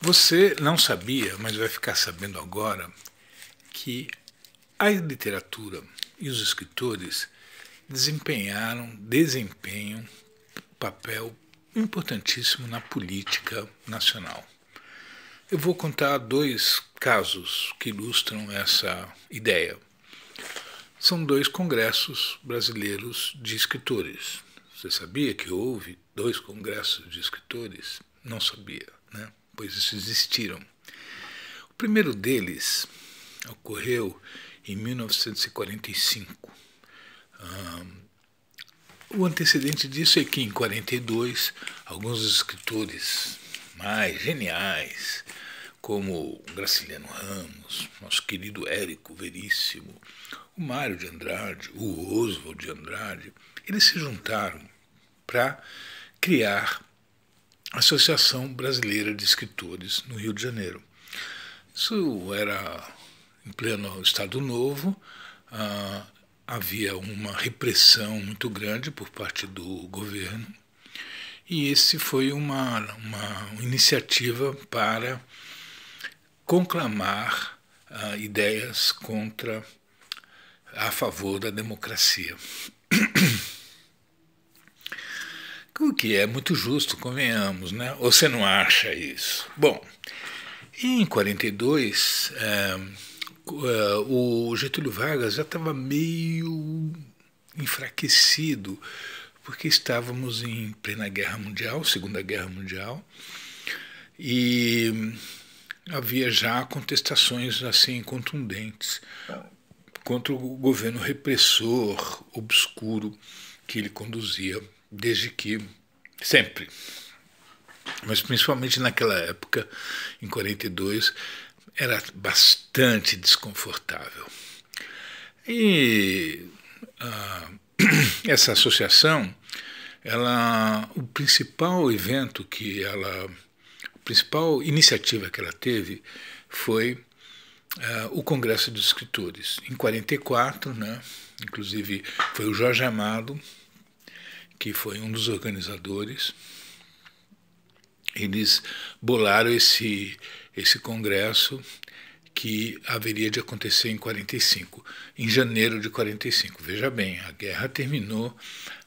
Você não sabia, mas vai ficar sabendo agora, que a literatura e os escritores desempenham um papel importantíssimo na política nacional. Eu vou contar dois casos que ilustram essa ideia. São dois congressos brasileiros de escritores. Você sabia que houve dois congressos de escritores? Não sabia, né? Pois isso existiram. O primeiro deles ocorreu em 1945. O antecedente disso é que, em 42, alguns escritores mais geniais, como Graciliano Ramos, nosso querido Érico Veríssimo, o Mário de Andrade, o Oswald de Andrade, eles se juntaram para criar a Associação Brasileira de Escritores no Rio de Janeiro. Isso era em pleno Estado Novo, havia uma repressão muito grande por parte do governo, e esse foi uma iniciativa para conclamar ideias a favor da democracia. O que é muito justo, convenhamos, né? Ou você não acha isso? Bom, em 42, o Getúlio Vargas já estava meio enfraquecido, porque estávamos em plena Guerra Mundial, Segunda Guerra Mundial, e havia já contestações assim contundentes contra o governo repressor, obscuro, que ele conduzia desde que, sempre, mas principalmente naquela época, em 42, era bastante desconfortável. E essa associação, o principal evento a principal iniciativa que ela teve foi o Congresso dos Escritores. Em 44, né, inclusive foi o Jorge Amado, que foi um dos organizadores. Eles bolaram esse congresso que haveria de acontecer em 45, em janeiro de 45. Veja bem, a guerra terminou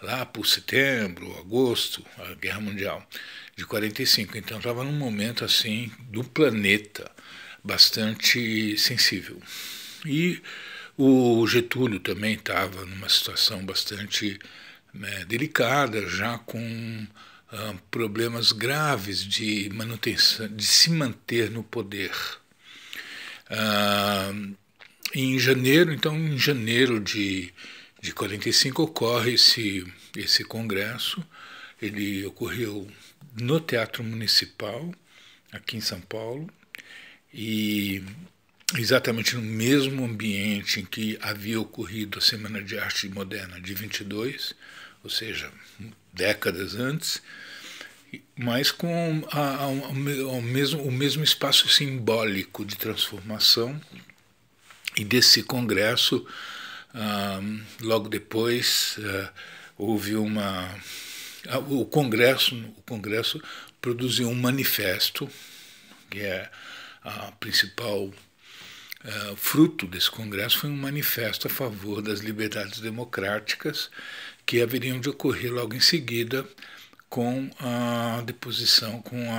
lá por setembro, agosto, a Guerra Mundial de 45. Então estava num momento assim do planeta bastante sensível. E o Getúlio também estava numa situação bastante delicada, já com problemas graves de manutenção, de se manter no poder. Em janeiro de 45 ocorre esse congresso. Ele ocorreu no Teatro Municipal, aqui em São Paulo, e exatamente no mesmo ambiente em que havia ocorrido a Semana de Arte Moderna de 22, ou seja, décadas antes, mas com o mesmo espaço simbólico de transformação. E desse congresso, logo depois, houve o Congresso produziu um manifesto, que é a principal fruto desse congresso, foi um manifesto a favor das liberdades democráticas que haveriam de ocorrer logo em seguida com a deposição, com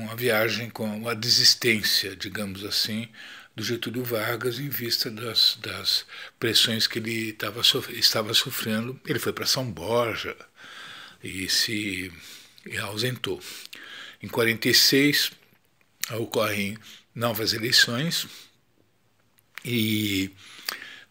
a viagem, com a desistência, digamos assim, do Getúlio Vargas em vista das pressões que ele estava sofrendo. Ele foi para São Borja e se ausentou. Em 46 ocorrem novas eleições e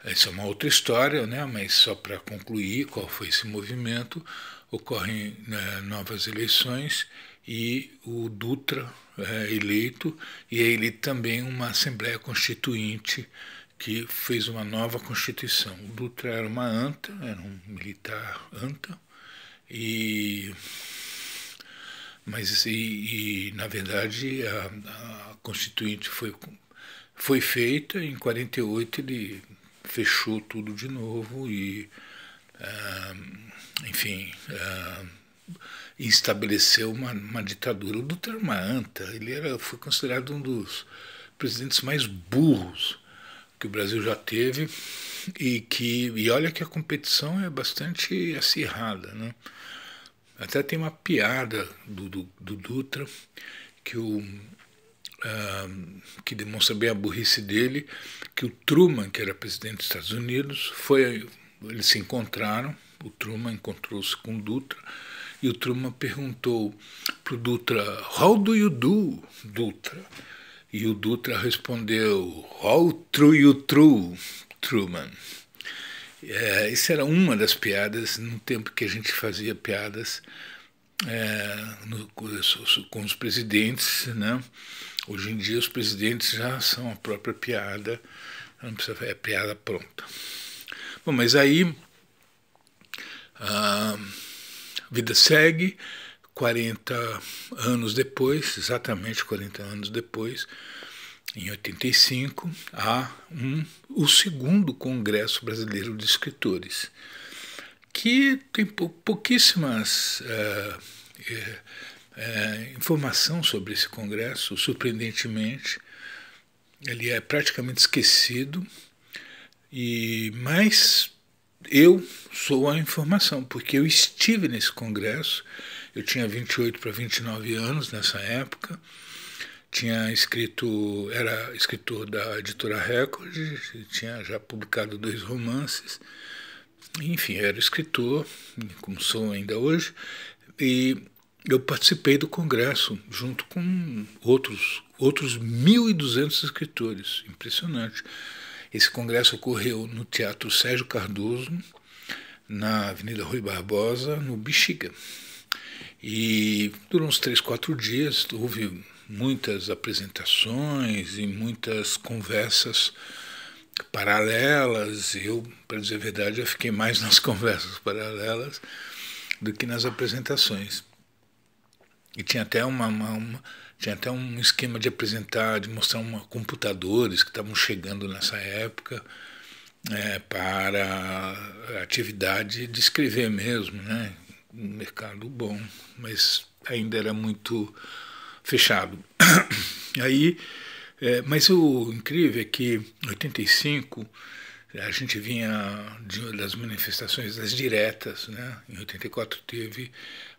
isso é uma outra história, né? Mas só para concluir qual foi esse movimento, ocorrem novas eleições e o Dutra é eleito, e é eleito também uma Assembleia Constituinte que fez uma nova Constituição. O Dutra era uma anta, era um militar anta, mas na verdade a Constituinte foi feita. Em 48 ele fechou tudo de novo e, enfim, estabeleceu uma ditadura. O Dutra era uma anta, foi considerado um dos presidentes mais burros que o Brasil já teve, e olha que a competição é bastante acirrada, né? Até tem uma piada do Dutra que demonstra bem a burrice dele, que o Truman, que era presidente dos Estados Unidos, eles se encontraram, o Truman encontrou-se com o Dutra, e o Truman perguntou para o Dutra: "How do you do, Dutra?" E o Dutra respondeu: "How true you true, Truman." Isso era uma das piadas, no tempo que a gente fazia piadas com os presidentes, né? Hoje em dia os presidentes já são a própria piada, não precisa, é piada pronta. Bom, mas aí a vida segue. 40 anos depois, exatamente 40 anos depois, em 85, há o segundo Congresso Brasileiro de Escritores, que tem pouquíssimas informação sobre esse congresso. Surpreendentemente, ele é praticamente esquecido, mas eu sou a informação, porque eu estive nesse congresso. Eu tinha 28 para 29 anos nessa época, era escritor da editora Record, tinha já publicado 2 romances, enfim, era escritor, como sou ainda hoje, e eu participei do congresso junto com outros 1.200 escritores, impressionante. Esse congresso ocorreu no Teatro Sérgio Cardoso, na Avenida Rui Barbosa, no Bexiga. E durante uns 3, 4 dias houve muitas apresentações e muitas conversas paralelas. Eu, para dizer a verdade, eu fiquei mais nas conversas paralelas do que nas apresentações. E tinha até um esquema de apresentar, de mostrar computadores que estavam chegando nessa época para a atividade de escrever mesmo, né? Um mercado bom, mas ainda era muito fechado. Mas o incrível é que em 85 a gente vinha das manifestações das diretas, né? Em 84 teve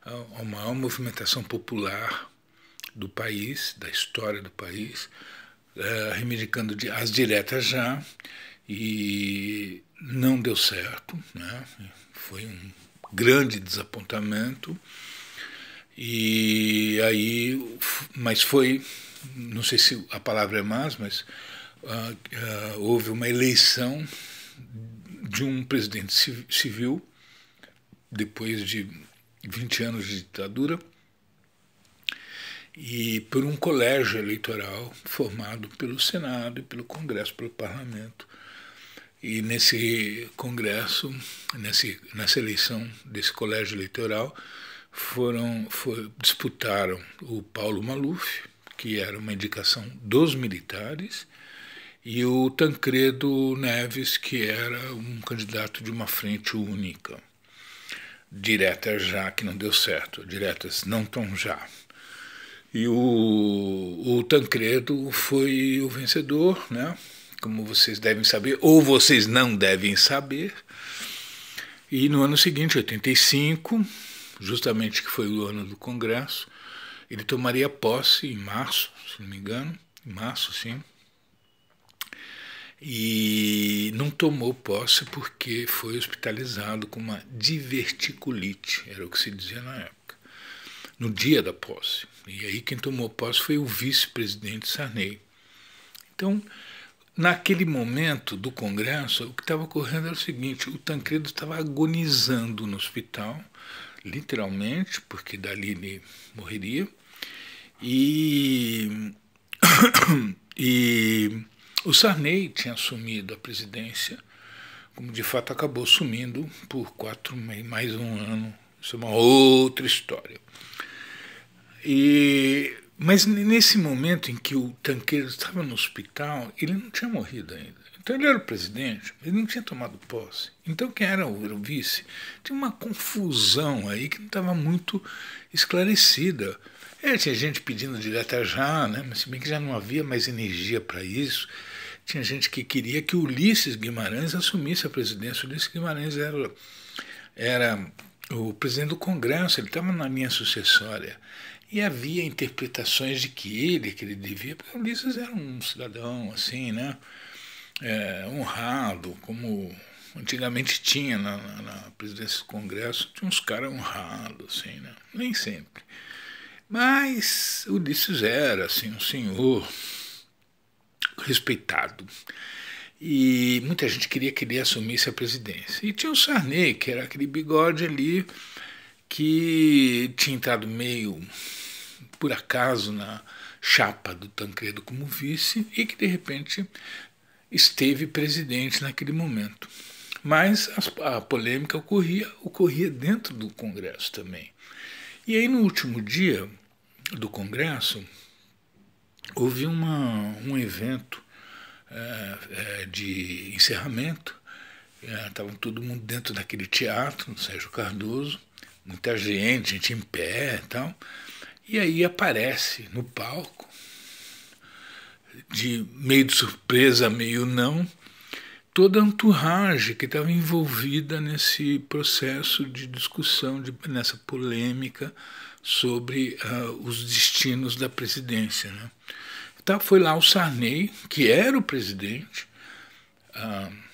a maior movimentação popular do país, da história do país, reivindicando as diretas já, e não deu certo, né? Foi um grande desapontamento, mas foi, não sei se a palavra é mais, mas houve uma eleição de um presidente civil depois de 20 anos de ditadura, e por um colégio eleitoral formado pelo Senado e pelo Congresso, pelo Parlamento. E nesse congresso, nessa eleição desse colégio eleitoral, disputaram o Paulo Maluf, que era uma indicação dos militares, e o Tancredo Neves, que era um candidato de uma frente única. Diretas já, que não deu certo, diretas não tão já. E o Tancredo foi o vencedor, né? Como vocês devem saber, ou vocês não devem saber. E no ano seguinte, 85, justamente que foi o ano do Congresso, ele tomaria posse em março, se não me engano, em março, sim. E não tomou posse porque foi hospitalizado com uma diverticulite, era o que se dizia na época, no dia da posse. E aí quem tomou posse foi o vice-presidente Sarney. Então, naquele momento do Congresso, o que estava ocorrendo era o seguinte: o Tancredo estava agonizando no hospital, literalmente, porque dali ele morreria, e o Sarney tinha assumido a presidência, como de fato acabou assumindo por mais um ano. Isso é uma outra história. Mas nesse momento em que o Tancredo estava no hospital, ele não tinha morrido ainda. Então ele era o presidente, ele não tinha tomado posse. Então quem era o vice? Tinha uma confusão aí que não estava muito esclarecida. Tinha gente pedindo direto já, né? Mas se bem que já não havia mais energia para isso. Tinha gente que queria que Ulisses Guimarães assumisse a presidência. Ulisses Guimarães era o presidente do Congresso, ele estava na linha sucessória. E havia interpretações de que ele devia, porque Ulisses era um cidadão assim, né? Honrado, como antigamente tinha na presidência do Congresso, tinha uns caras honrados, assim, né? Nem sempre. Mas Ulisses era assim, um senhor respeitado. E muita gente queria que ele assumisse a presidência. E tinha o Sarney, que era aquele bigode ali que tinha entrado meio por acaso na chapa do Tancredo como vice e que de repente esteve presidente naquele momento. Mas a polêmica ocorria dentro do Congresso também. E aí no último dia do Congresso houve um evento de encerramento. Estava todo mundo dentro daquele teatro, no Sérgio Cardoso, muita gente em pé e tal. E aí aparece no palco, meio de surpresa, meio não, toda a entourage que estava envolvida nesse processo de discussão, nessa polêmica sobre os destinos da presidência, né? Então foi lá o Sarney, que era o presidente,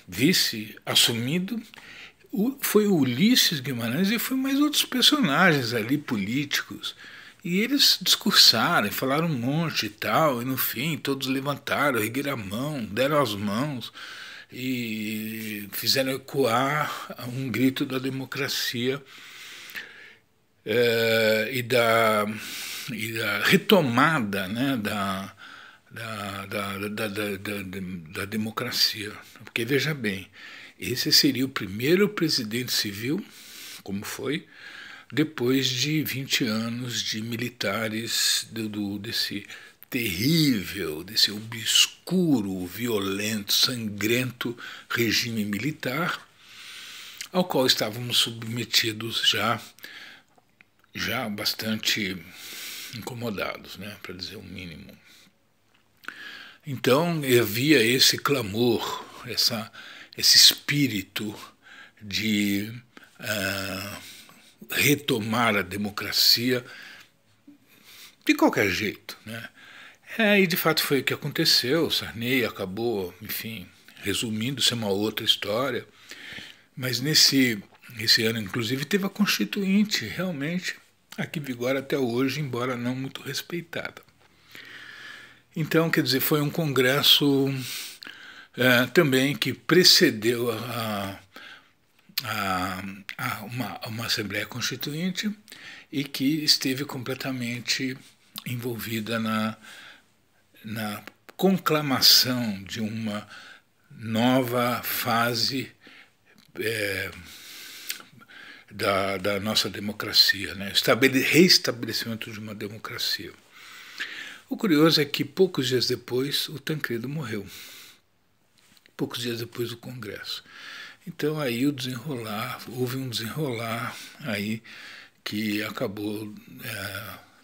vice assumido, foi o Ulisses Guimarães e foi mais outros personagens ali políticos. E eles discursaram, falaram um monte e tal, e no fim todos levantaram, ergueram a mão, deram as mãos e fizeram ecoar um grito da democracia e da retomada, né, da democracia. Porque, veja bem, esse seria o primeiro presidente civil, como foi, depois de 20 anos de militares desse terrível, desse obscuro, violento, sangrento regime militar, ao qual estávamos submetidos já bastante incomodados, né, para dizer o mínimo. Então havia esse clamor, esse espírito de retomar a democracia de qualquer jeito, né? E de fato foi o que aconteceu. O Sarney acabou, enfim, resumindo, isso é uma outra história, mas nesse ano, inclusive, teve a Constituinte, realmente, a que vigora até hoje, embora não muito respeitada. Então, quer dizer, foi um congresso também que precedeu uma Assembleia Constituinte e que esteve completamente envolvida na conclamação de uma nova fase da nossa democracia, né? Reestabelecimento de uma democracia. O curioso é que poucos dias depois o Tancredo morreu, poucos dias depois do Congresso. Então aí houve um desenrolar aí que acabou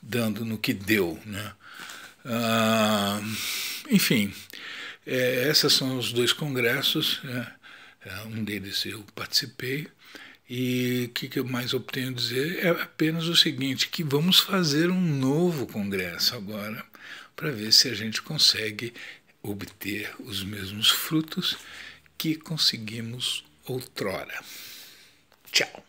dando no que deu, né? Enfim, esses são os dois congressos, um deles eu participei, e o que eu mais obtenho dizer é apenas o seguinte, que vamos fazer um novo congresso agora, para ver se a gente consegue obter os mesmos frutos que conseguimos outrora. Tchau.